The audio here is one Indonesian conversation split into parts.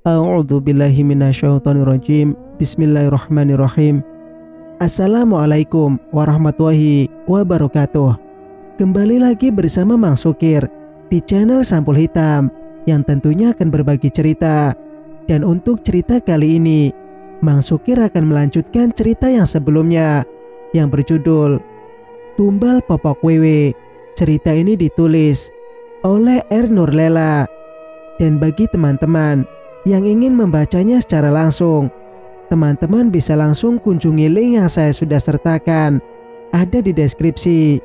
A'udzu billahi minasyaitonir rajim. Bismillahirrahmanirrahim. Assalamualaikum warahmatullahi wabarakatuh. Kembali lagi bersama Mang Sukir di channel Sampul Hitam yang tentunya akan berbagi cerita. Dan untuk cerita kali ini, Mang Sukir akan melanjutkan cerita yang sebelumnya yang berjudul Tumbal Popok Wewe. Cerita ini ditulis oleh R. Nurlela. Dan bagi teman-teman yang ingin membacanya secara langsung, teman-teman bisa langsung kunjungi link yang saya sudah sertakan, ada di deskripsi.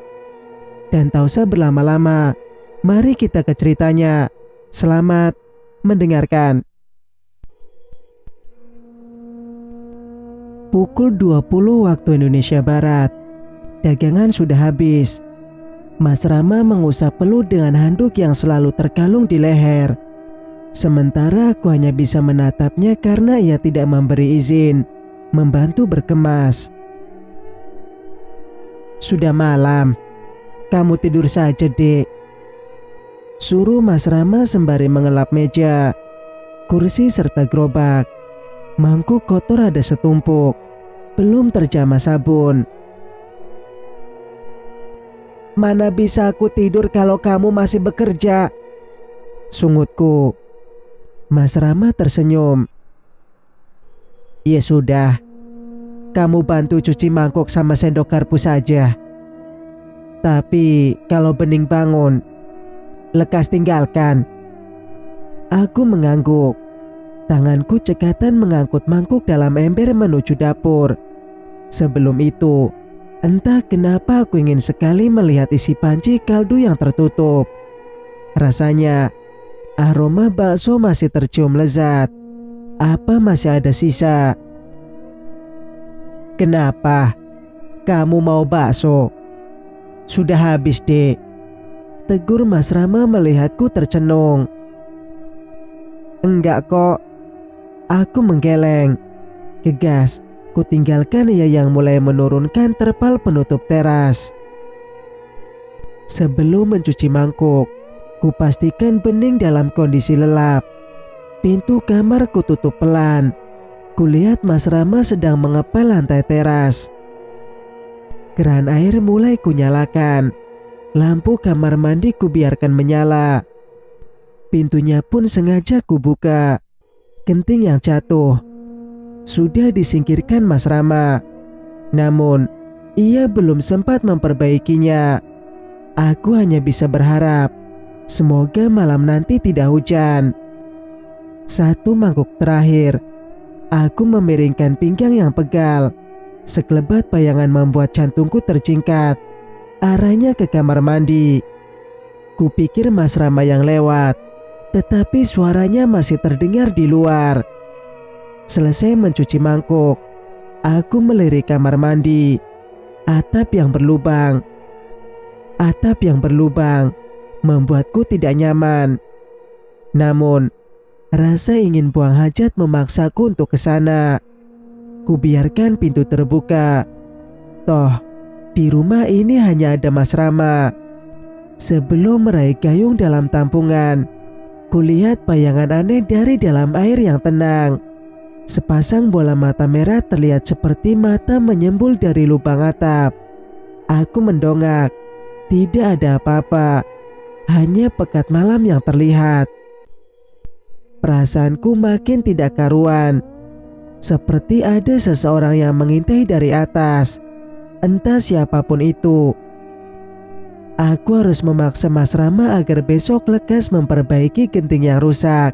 Dan tak usah berlama-lama, mari kita ke ceritanya. Selamat mendengarkan. Pukul 20 waktu Indonesia Barat. Dagangan sudah habis. Mas Rama mengusap pelut dengan handuk yang selalu terkalung di leher. Sementara aku hanya bisa menatapnya karena ia tidak memberi izin membantu berkemas. Sudah malam, kamu tidur saja, Dek. Suruh Mas Rama sembari mengelap meja, kursi serta gerobak. Mangkuk kotor ada setumpuk, belum terjamah sabun. Mana bisa aku tidur kalau kamu masih bekerja? Sungutku. Mas Rama tersenyum. Ya sudah, kamu bantu cuci mangkuk sama sendok garpu saja. Tapi kalau Bening bangun, lekas tinggalkan. Aku mengangguk. Tanganku cekatan mengangkut mangkuk dalam ember menuju dapur. Sebelum itu, entah kenapa aku ingin sekali melihat isi panci kaldu yang tertutup. Rasanya aroma bakso masih tercium lezat. Apa masih ada sisa? Kenapa? Kamu mau bakso? Sudah habis, Dek. Tegur Mas Rama melihatku tercenung. Enggak kok. Aku menggeleng. Gegas, ku tinggalkan ia yang mulai menurunkan terpal penutup teras. Sebelum mencuci mangkuk, ku pastikan Bening dalam kondisi lelap. Pintu kamar ku tutup pelan. Kulihat Mas Rama sedang mengepel lantai teras. Keran air mulai kunyalakan. Lampu kamar mandi ku biarkan menyala. Pintunya pun sengaja ku buka. Genting yang jatuh sudah disingkirkan Mas Rama. Namun, ia belum sempat memperbaikinya. Aku hanya bisa berharap semoga malam nanti tidak hujan. Satu mangkuk terakhir, aku memiringkan pinggang yang pegal. Sekelebat bayangan membuat jantungku terjingkat. Arahnya ke kamar mandi. Kupikir Mas Rama yang lewat, tetapi suaranya masih terdengar di luar. Selesai mencuci mangkuk, aku melirik kamar mandi. Atap yang berlubang membuatku tidak nyaman. Namun, rasa ingin buang hajat memaksaku untuk ke sana. Kubiarkan pintu terbuka. Toh, di rumah ini hanya ada Mas Rama. Sebelum meraih gayung dalam tampungan, kulihat bayangan aneh dari dalam air yang tenang. Sepasang bola mata merah terlihat seperti mata menyembul dari lubang atap. Aku mendongak. Tidak ada apa-apa, hanya pekat malam yang terlihat. Perasaanku makin tidak karuan. Seperti ada seseorang yang mengintai dari atas. Entah siapapun itu. Aku harus memaksa Mas Rama agar besok lekas memperbaiki genting yang rusak.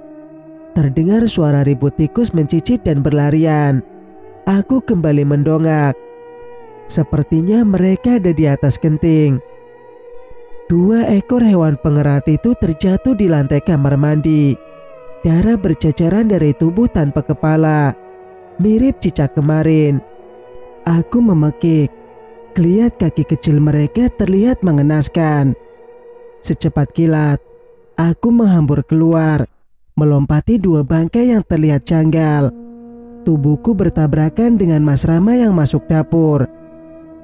Terdengar suara ribut tikus mencicit dan berlarian. Aku kembali mendongak. Sepertinya mereka ada di atas genting. 2 ekor hewan pengerat itu terjatuh di lantai kamar mandi. Darah berceceran dari tubuh tanpa kepala, mirip cicak kemarin. Aku memekik. Kelihat kaki kecil mereka terlihat mengenaskan. Secepat kilat, aku menghambur keluar, melompati 2 bangkai yang terlihat janggal. Tubuhku bertabrakan dengan Mas Rama yang masuk dapur.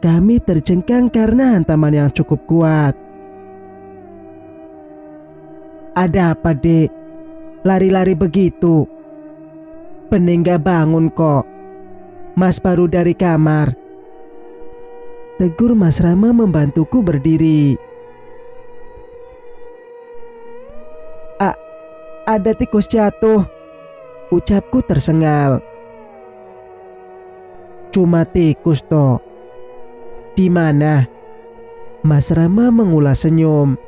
Kami terjengkang karena hantaman yang cukup kuat. Ada apa, Dek? Lari-lari begitu? Bening gak bangun kok. Mas baru dari kamar. Tegur Mas Rama membantuku berdiri. Ada tikus jatuh, ucapku tersengal. Cuma tikus toh. Di mana? Mas Rama mengulas senyum,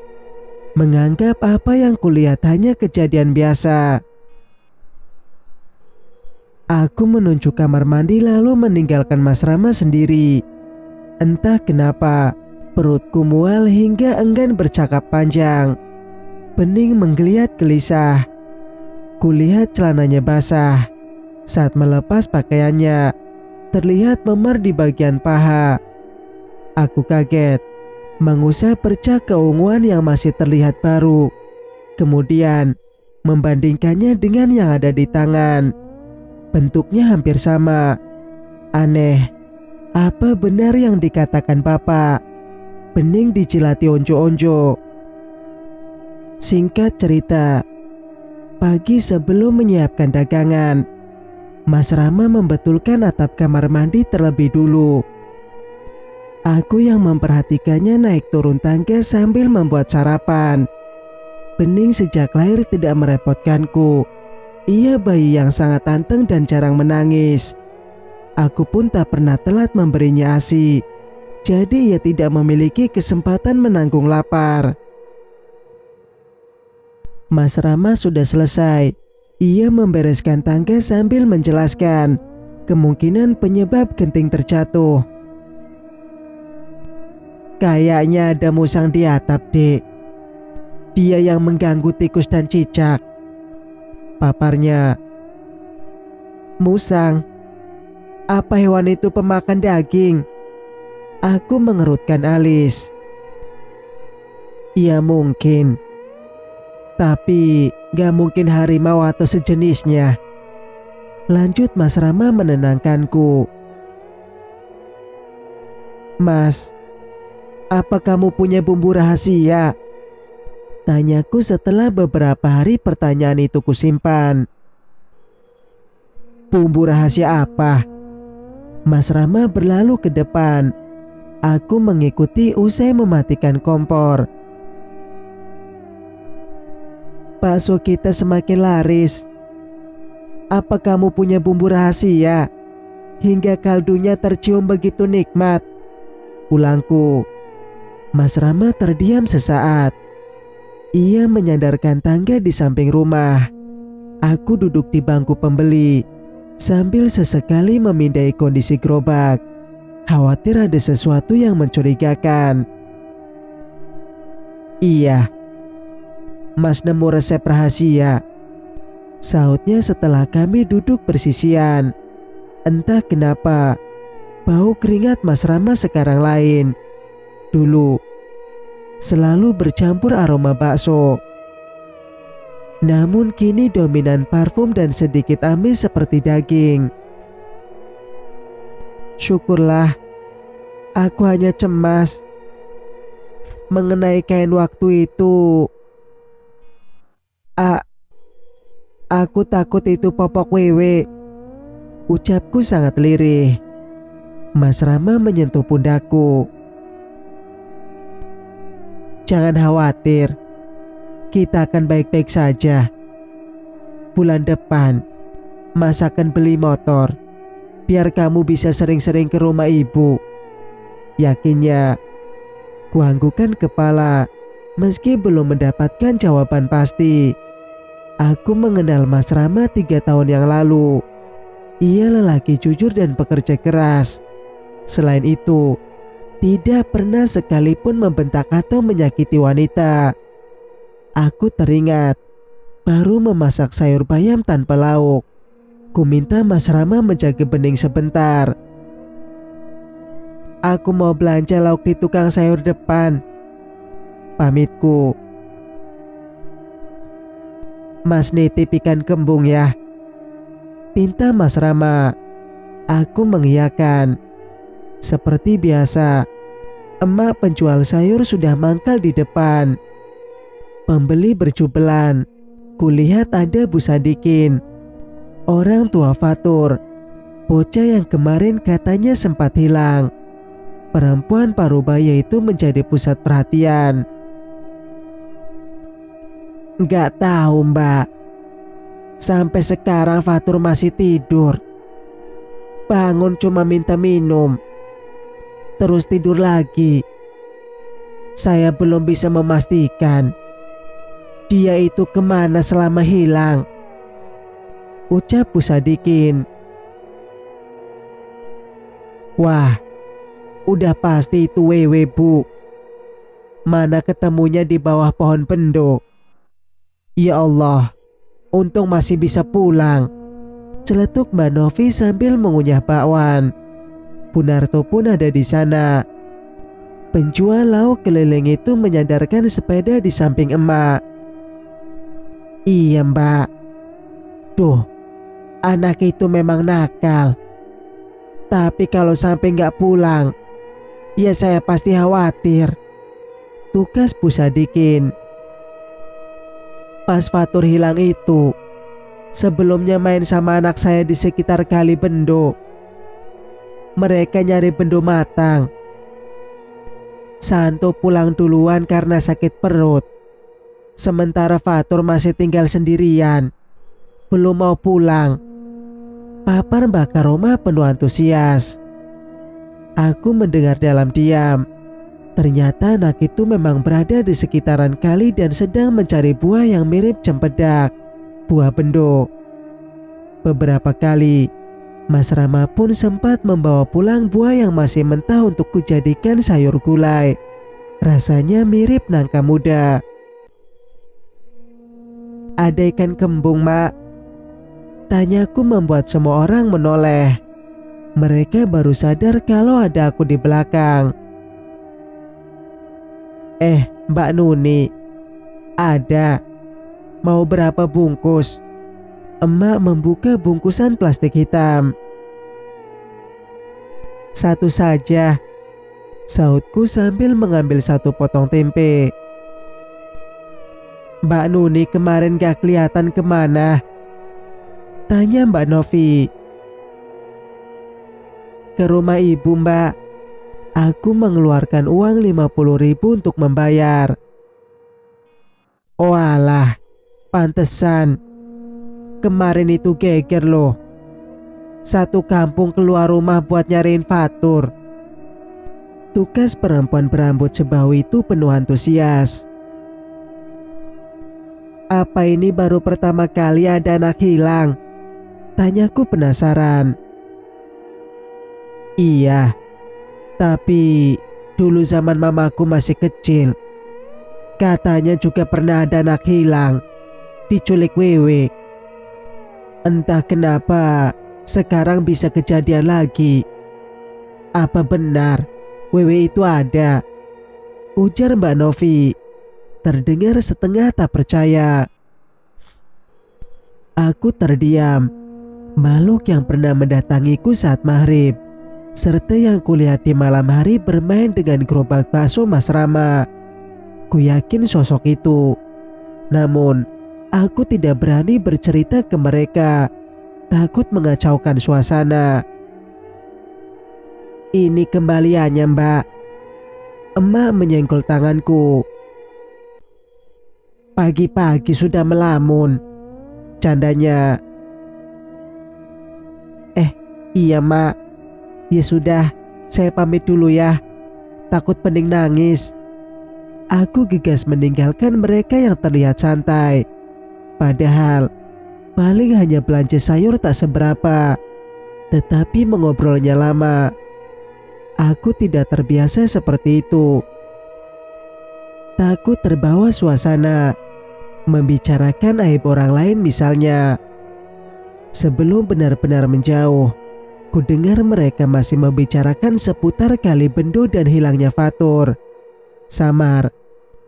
menganggap apa yang kulihat hanya kejadian biasa. Aku menunjuk kamar mandi lalu meninggalkan Mas Rama sendiri. Entah kenapa, perutku mual hingga enggan bercakap panjang. Bening menggeliat gelisah. Kulihat celananya basah. Saat melepas pakaiannya, terlihat memar di bagian paha. Aku kaget, mengusap perca keunguan yang masih terlihat baru. Kemudian, membandingkannya dengan yang ada di tangan. Bentuknya hampir sama. Aneh, apa benar yang dikatakan Papa? Bening dijilati onjo-onjo. Singkat cerita, pagi sebelum menyiapkan dagangan, Mas Rama membetulkan atap kamar mandi terlebih dulu. Aku yang memperhatikannya naik turun tangga sambil membuat sarapan. Bening sejak lahir tidak merepotkanku. Ia bayi yang sangat anteng dan jarang menangis. Aku pun tak pernah telat memberinya ASI. Jadi ia tidak memiliki kesempatan menanggung lapar. Mas Rama sudah selesai. Ia membereskan tangga sambil menjelaskan kemungkinan penyebab genting terjatuh. Kayaknya ada musang di atap, Dek. Dia yang mengganggu tikus dan cicak, paparnya. Musang? Apa hewan itu pemakan daging? Aku mengerutkan alis. Ya mungkin. Tapi gak mungkin harimau atau sejenisnya. Lanjut Mas Rama menenangkanku. Mas, apa kamu punya bumbu rahasia? Tanyaku setelah beberapa hari pertanyaan itu kusimpan. Bumbu rahasia apa? Mas Rama berlalu ke depan. Aku mengikuti usai mematikan kompor. Bakso kita semakin laris. Apa kamu punya bumbu rahasia? Hingga kaldunya tercium begitu nikmat. Ulangku. Mas Rama terdiam sesaat. Ia menyandarkan tangga di samping rumah. Aku duduk di bangku pembeli sambil sesekali memindai kondisi gerobak. Khawatir ada sesuatu yang mencurigakan. Iya. Mas nemu resep rahasia, sautnya setelah kami duduk bersisian. Entah kenapa, bau keringat Mas Rama sekarang lain. Dulu, selalu bercampur aroma bakso. Namun kini dominan parfum dan sedikit amis seperti daging. Syukurlah, aku hanya cemas mengenai kain waktu itu. Aku takut itu popok wewe. Ucapku sangat lirih. Mas Rama menyentuh pundakku. Jangan khawatir, kita akan baik-baik saja. Bulan depan, Mas akan beli motor, biar kamu bisa sering-sering ke rumah ibu. Yakinnya, kuanggukan kepala meski belum mendapatkan jawaban pasti. Aku mengenal Mas Rama 3 tahun yang lalu. Ia lelaki jujur dan pekerja keras. Selain itu, tidak pernah sekalipun membentak atau menyakiti wanita. Aku teringat, baru memasak sayur bayam tanpa lauk. Ku minta Mas Rama menjaga Bening sebentar. Aku mau belanja lauk di tukang sayur depan, pamitku. Mas nitip ikan kembung ya, pinta Mas Rama. Aku mengiyakan. Seperti biasa, emak penjual sayur sudah mangkal di depan. Pembeli berjubelan. Kulihat ada Bu Sadikin. Orang tua Fatur, bocah yang kemarin katanya sempat hilang. Perempuan parubaya itu menjadi pusat perhatian. Nggak tahu mbak, sampai sekarang Fatur masih tidur. Bangun cuma minta minum, terus tidur lagi. Saya belum bisa memastikan dia itu kemana selama hilang, ucap Bu Sadikin. Wah, udah pasti itu Wewe Bu. Mana ketemunya di bawah pohon bendo. Ya Allah, untung masih bisa pulang, celetuk Mbak Novi sambil mengunyah bakwan. Bu Narto pun ada di sana. Penjual lauk keliling itu menyandarkan sepeda di samping emak. Iya mbak. Duh, anak itu memang nakal. Tapi kalau sampai nggak pulang, ya saya pasti khawatir, tukas Bu Sadikin. Pas Fatur hilang itu, sebelumnya main sama anak saya di sekitar kali bendo. Mereka nyari bendo matang. Santo pulang duluan karena sakit perut. Sementara Fatur masih tinggal sendirian, belum mau pulang, papar Mbak Karoma penuh antusias. Aku mendengar dalam diam. Ternyata anak itu memang berada di sekitaran kali dan sedang mencari buah yang mirip cempedak, buah bendo. Beberapa kali Mas Rama pun sempat membawa pulang buah yang masih mentah untuk kujadikan sayur gulai. Rasanya mirip nangka muda. Ada ikan kembung, Mak? Tanyaku membuat semua orang menoleh. Mereka baru sadar kalau ada aku di belakang. Mbak Nuni, ada. Mau berapa bungkus? Emak membuka bungkusan plastik hitam. Satu saja, sautku sambil mengambil satu potong tempe. Mbak Nuni kemarin gak kelihatan kemana? Tanya Mbak Novi. Ke rumah ibu mbak. Aku mengeluarkan uang 50.000 untuk membayar. Oh alah, pantesan. Kemarin itu geger loh. Satu kampung keluar rumah buat nyariin Fatur. Tukas perempuan berambut sebau itu penuh antusias. Apa ini baru pertama kali ada anak hilang? Tanyaku penasaran. Iya, tapi dulu zaman mamaku masih kecil, katanya juga pernah ada anak hilang, diculik Wewe. Entah kenapa sekarang bisa kejadian lagi. Apa benar Wewe itu ada? Ujar Mbak Novi. Terdengar setengah tak percaya. Aku terdiam. Makhluk yang pernah mendatangiku saat maghrib, serta yang kulihat di malam hari bermain dengan gerobak bakso Mas Rama. Ku yakin sosok itu. Namun, aku tidak berani bercerita ke mereka. Takut mengacaukan suasana. Ini kembaliannya mbak. Emak menyenggol tanganku. Pagi-pagi sudah melamun, candanya. Iya mak. Ya sudah, saya pamit dulu ya. Takut pening nangis. Aku gegas meninggalkan mereka yang terlihat santai. Padahal paling hanya belanja sayur tak seberapa, tetapi mengobrolnya lama. Aku tidak terbiasa seperti itu. Takut terbawa suasana, membicarakan aib orang lain misalnya. Sebelum benar-benar menjauh, ku dengar mereka masih membicarakan seputar kali bendo dan hilangnya Fatur. Samar,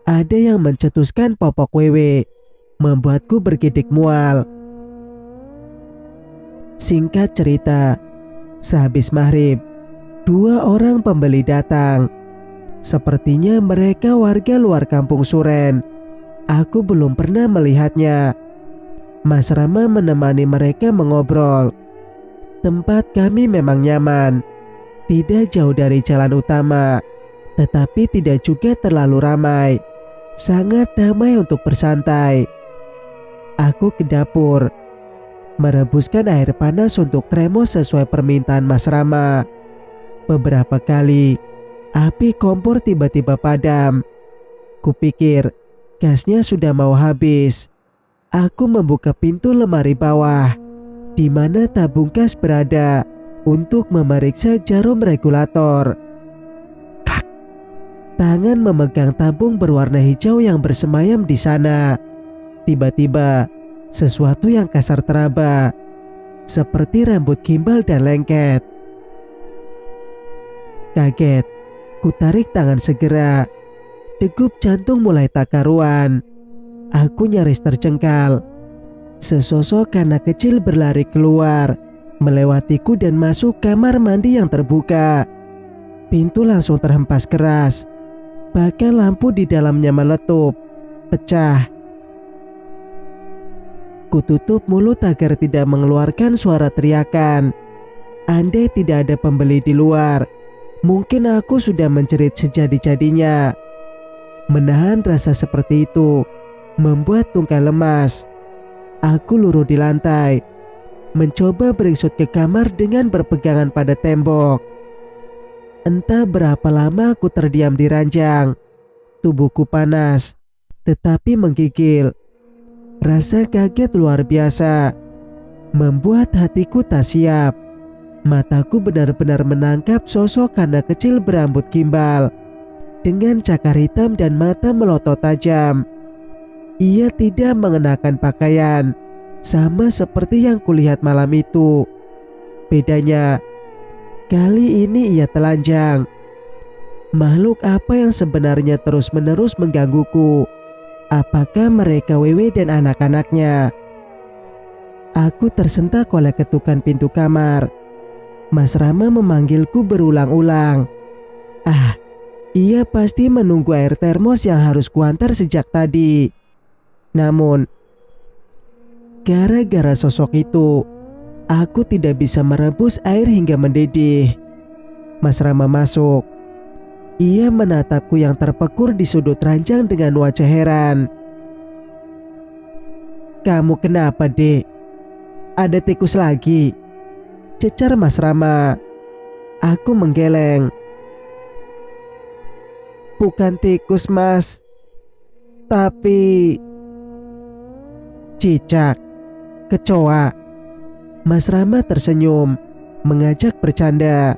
ada yang mencetuskan popok Wewe, membuatku bergidik mual. Singkat cerita, sehabis maghrib, 2 orang pembeli datang. Sepertinya mereka warga luar kampung Suren. Aku belum pernah melihatnya. Mas Rama menemani mereka mengobrol. Tempat kami memang nyaman, tidak jauh dari jalan utama, tetapi tidak juga terlalu ramai. Sangat damai untuk bersantai. Aku ke dapur, merebuskan air panas untuk tremos sesuai permintaan Mas Rama. Beberapa kali, api kompor tiba-tiba padam. Kupikir gasnya sudah mau habis. Aku membuka pintu lemari bawah, di mana tabung gas berada, untuk memeriksa jarum regulator. Klak. Tangan memegang tabung berwarna hijau yang bersemayam di sana. Tiba-tiba, sesuatu yang kasar teraba, seperti rambut gimbal dan lengket. Kaget, ku tarik tangan segera. Degup jantung mulai tak karuan. Aku nyaris terjengkal. Sesosok anak kecil berlari keluar, melewatiku dan masuk kamar mandi yang terbuka. Pintu langsung terhempas keras. Bahkan lampu di dalamnya meletup, pecah. Kututup mulut agar tidak mengeluarkan suara teriakan. Andai tidak ada pembeli di luar, mungkin aku sudah menjerit sejadi-jadinya. Menahan rasa seperti itu membuat tungkai lemas. Aku luruh di lantai, mencoba beringsut ke kamar dengan berpegangan pada tembok. Entah berapa lama aku terdiam di ranjang. Tubuhku panas, tetapi menggigil. Rasa kaget luar biasa membuat hatiku tak siap. Mataku benar-benar menangkap sosok anak kecil berambut gimbal dengan cakar hitam dan mata melotot tajam. Ia tidak mengenakan pakaian, sama seperti yang kulihat malam itu. Bedanya, kali ini ia telanjang. Makhluk apa yang sebenarnya terus-menerus menggangguku? Apakah mereka Wewe dan anak-anaknya? Aku tersentak oleh ketukan pintu kamar. Mas Rama memanggilku berulang-ulang. Ia pasti menunggu air termos yang harus kuantar sejak tadi. Namun, gara-gara sosok itu, aku tidak bisa merebus air hingga mendidih. Mas Rama masuk. Ia menatapku yang terpekur di sudut ranjang dengan wajah heran. "Kamu kenapa, Dek? Ada tikus lagi?" cecar Mas Rama. Aku menggeleng. "Bukan tikus, Mas. Tapi..." "Cicak, kecoa." Mas Rama tersenyum, mengajak bercanda.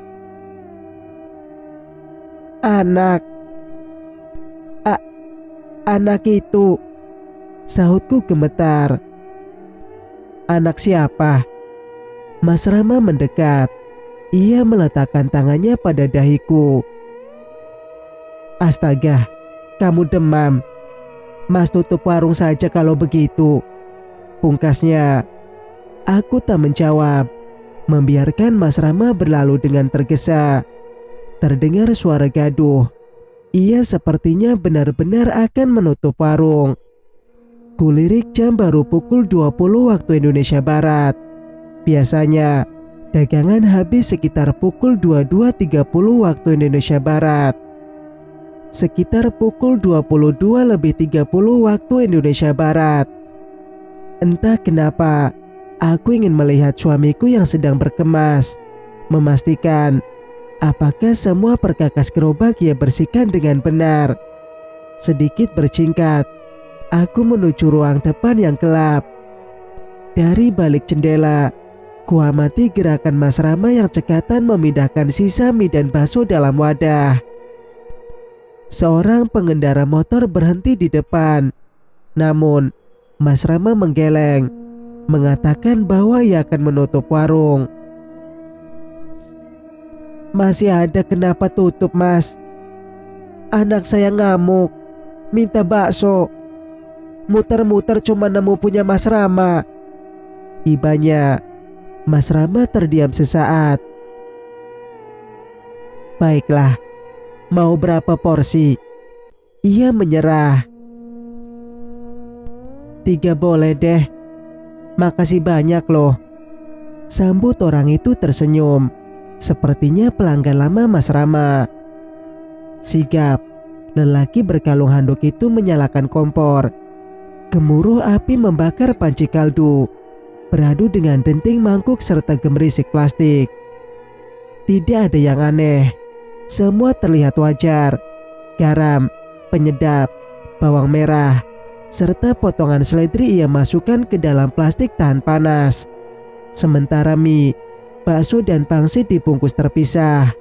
Anak itu," sahutku gemetar. "Anak siapa?" Mas Rama mendekat. Ia meletakkan tangannya pada dahiku. "Astaga, kamu demam. Mas tutup warung saja kalau begitu," pungkasnya. Aku tak menjawab, membiarkan Mas Rama berlalu dengan tergesa. Terdengar suara gaduh. Ia sepertinya benar-benar akan menutup warung. Kulirik jam baru pukul 20 waktu Indonesia Barat. Biasanya, dagangan habis sekitar pukul 22.30 waktu Indonesia Barat. Sekitar pukul 22.30 waktu Indonesia Barat. Entah kenapa, aku ingin melihat suamiku yang sedang berkemas, memastikan apakah semua perkakas gerobak ia bersihkan dengan benar. Sedikit berjingkat, aku menuju ruang depan yang gelap. Dari balik jendela, kuamati gerakan Mas Rama yang cekatan memindahkan sisa mie dan bakso dalam wadah. Seorang pengendara motor berhenti di depan. Namun, Mas Rama menggeleng, mengatakan bahwa ia akan menutup warung. "Masih ada, kenapa tutup, Mas? Anak saya ngamuk, minta bakso. Muter-muter cuma nemu punya Mas Rama." Ibanya. Mas Rama terdiam sesaat. "Baiklah, mau berapa porsi?" Ia menyerah. "3 boleh deh." Makasih banyak loh. Sambut orang itu tersenyum. Sepertinya pelanggan lama Mas Rama. Sigap, lelaki berkalung handuk itu menyalakan kompor. Gemuruh api membakar panci kaldu, beradu dengan denting mangkuk serta gemerisik plastik. Tidak ada yang aneh. Semua terlihat wajar. Garam, penyedap, bawang merah, serta potongan seledri ia masukkan ke dalam plastik tahan panas. Sementara mie, bakso dan pangsit dibungkus terpisah.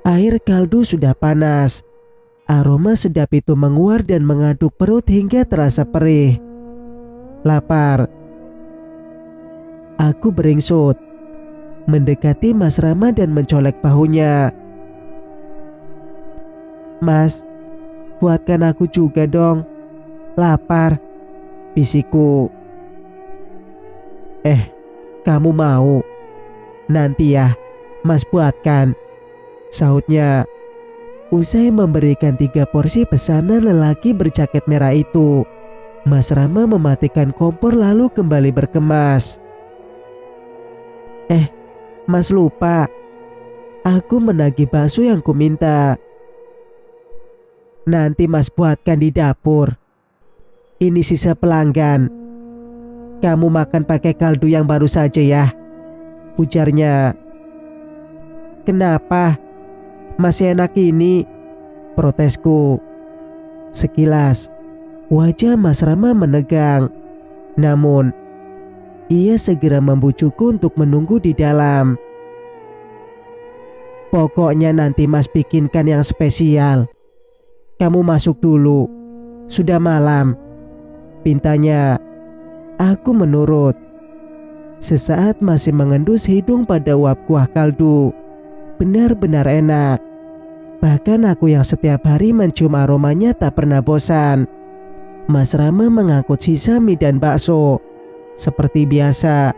Air kaldu sudah panas. Aroma sedap itu menguar dan mengaduk perut hingga terasa perih. Lapar. Aku beringsut, mendekati Mas Rama dan mencolek bahunya. Mas, buatkan aku juga dong. Lapar, bisikku. Kamu mau? Nanti ya, Mas buatkan, sahutnya. Usai memberikan 3 porsi pesanan lelaki berjaket merah itu, Mas Rama mematikan kompor lalu kembali berkemas. Mas lupa. Aku menagih bakso yang kuminta. Nanti Mas buatkan di dapur. Ini sisa pelanggan. Kamu makan pakai kaldu yang baru saja ya, ujarnya. Kenapa? Masih enak ini, protesku. Sekilas, wajah Mas Rama menegang. Namun, ia segera membujukku untuk menunggu di dalam. Pokoknya nanti Mas bikinkan yang spesial. Kamu masuk dulu, sudah malam, pintanya. Aku menurut. Sesaat masih mengendus hidung pada uap kuah kaldu. Benar-benar enak. Bahkan aku yang setiap hari mencium aromanya tak pernah bosan. Mas Rama mengangkut sisa mie dan bakso. Seperti biasa,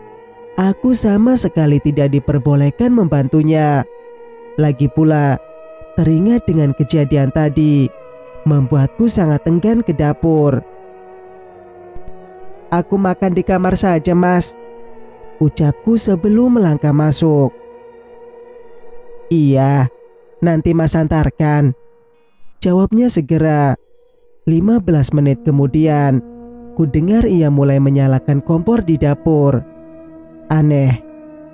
aku sama sekali tidak diperbolehkan membantunya. Lagi pula, teringat dengan kejadian tadi, membuatku sangat enggan ke dapur. Aku makan di kamar saja, Mas, ucapku sebelum melangkah masuk. Iya, nanti Mas antarkan, jawabnya segera. 15 menit kemudian, ku dengar ia mulai menyalakan kompor di dapur. Aneh,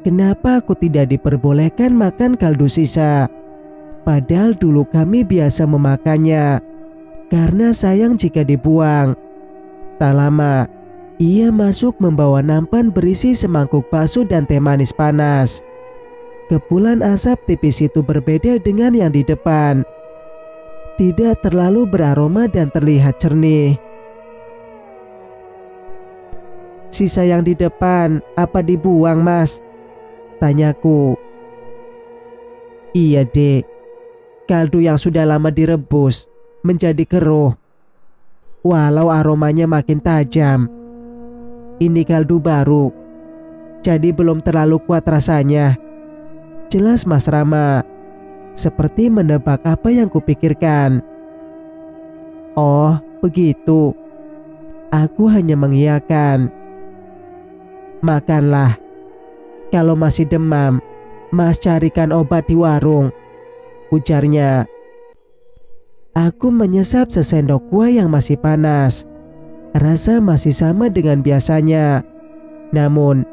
kenapa aku tidak diperbolehkan makan kaldu sisa? Padahal dulu kami biasa memakannya, karena sayang jika dibuang. Tak lama, ia masuk membawa nampan berisi semangkuk bakso dan teh manis panas. Kepulan asap tipis itu berbeda dengan yang di depan. Tidak terlalu beraroma dan terlihat jernih. Sisa yang di depan apa dibuang, Mas? Tanyaku. Iya, Dek. Kaldu yang sudah lama direbus menjadi keruh. Walau aromanya makin tajam. Ini kaldu baru, jadi belum terlalu kuat rasanya. Jelas Mas Rama, seperti menebak apa yang kupikirkan. Oh, begitu. Aku hanya mengiyakan. Makanlah. Kalau masih demam, Mas carikan obat di warung, ujarnya. Aku menyesap sesendok kuah yang masih panas. Rasa masih sama dengan biasanya. Namun,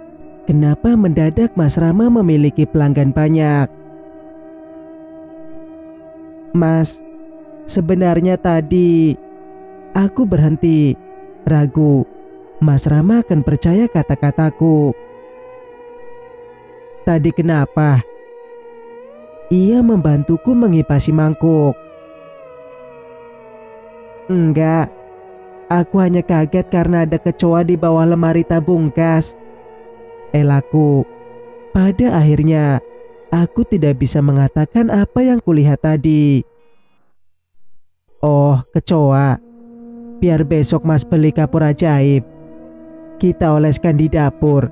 kenapa mendadak Mas Rama memiliki pelanggan banyak? Mas, sebenarnya tadi aku berhenti, ragu. Mas Rama akan percaya kata-kataku. Tadi kenapa? Ia membantuku mengipasi mangkuk. Enggak. Aku hanya kaget karena ada kecoa di bawah lemari tabung gas. Elaku. Pada akhirnya, aku tidak bisa mengatakan apa yang kulihat tadi. Oh, kecoa. Biar besok Mas beli kapur ajaib. Kita oleskan di dapur.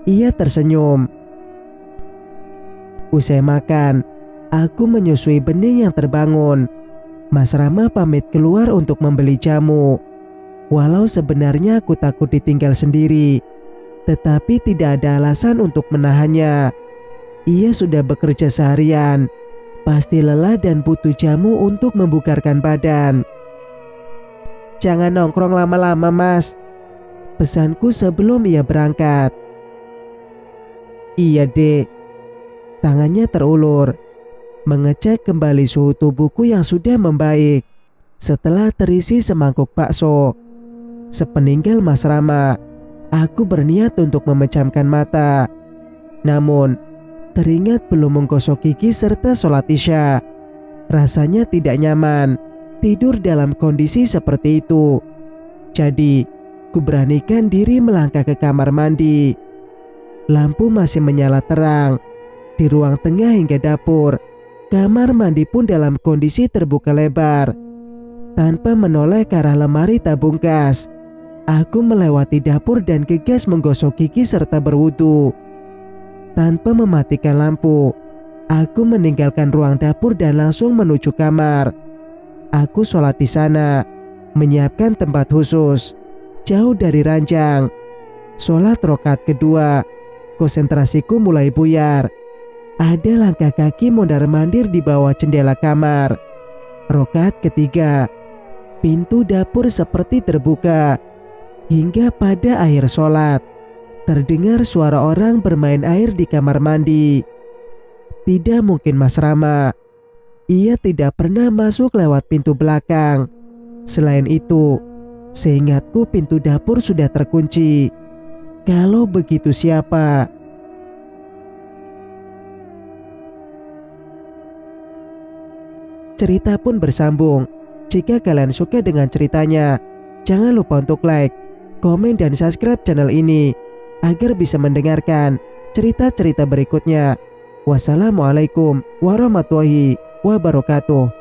Ia tersenyum. Usai makan, aku menyusui bening yang terbangun. Mas Rama pamit keluar untuk membeli jamu. Walau sebenarnya aku takut ditinggal sendiri, tetapi tidak ada alasan untuk menahannya. Ia sudah bekerja seharian, pasti lelah dan butuh jamu untuk membugarkan badan. "Jangan nongkrong lama-lama, Mas," pesanku sebelum ia berangkat. "Iya, Dek." Tangannya terulur, mengecek kembali suhu tubuhku yang sudah membaik setelah terisi semangkuk bakso. Sepeninggal Mas Rama, aku berniat untuk memejamkan mata. Namun, teringat belum menggosok gigi serta sholat isya. Rasanya tidak nyaman tidur dalam kondisi seperti itu. Jadi, kuberanikan diri melangkah ke kamar mandi. Lampu masih menyala terang di ruang tengah hingga dapur. Kamar mandi pun dalam kondisi terbuka lebar. Tanpa menoleh ke arah lemari tabung gas, aku melewati dapur dan gegas menggosok gigi serta berwudu. Tanpa mematikan lampu, aku meninggalkan ruang dapur dan langsung menuju kamar. Aku sholat di sana, menyiapkan tempat khusus, jauh dari ranjang. Sholat rakaat kedua, konsentrasiku mulai buyar. Ada langkah kaki mondar-mandir di bawah jendela kamar. Rakaat ketiga, pintu dapur seperti terbuka. Hingga pada akhir sholat, terdengar suara orang bermain air di kamar mandi. Tidak mungkin Mas Rama. Ia tidak pernah masuk lewat pintu belakang. Selain itu, seingatku pintu dapur sudah terkunci. Kalau begitu siapa? Cerita pun bersambung. Jika kalian suka dengan ceritanya, jangan lupa untuk like, komen, dan subscribe channel ini agar bisa mendengarkan cerita-cerita berikutnya. Wassalamualaikum warahmatullahi wabarakatuh.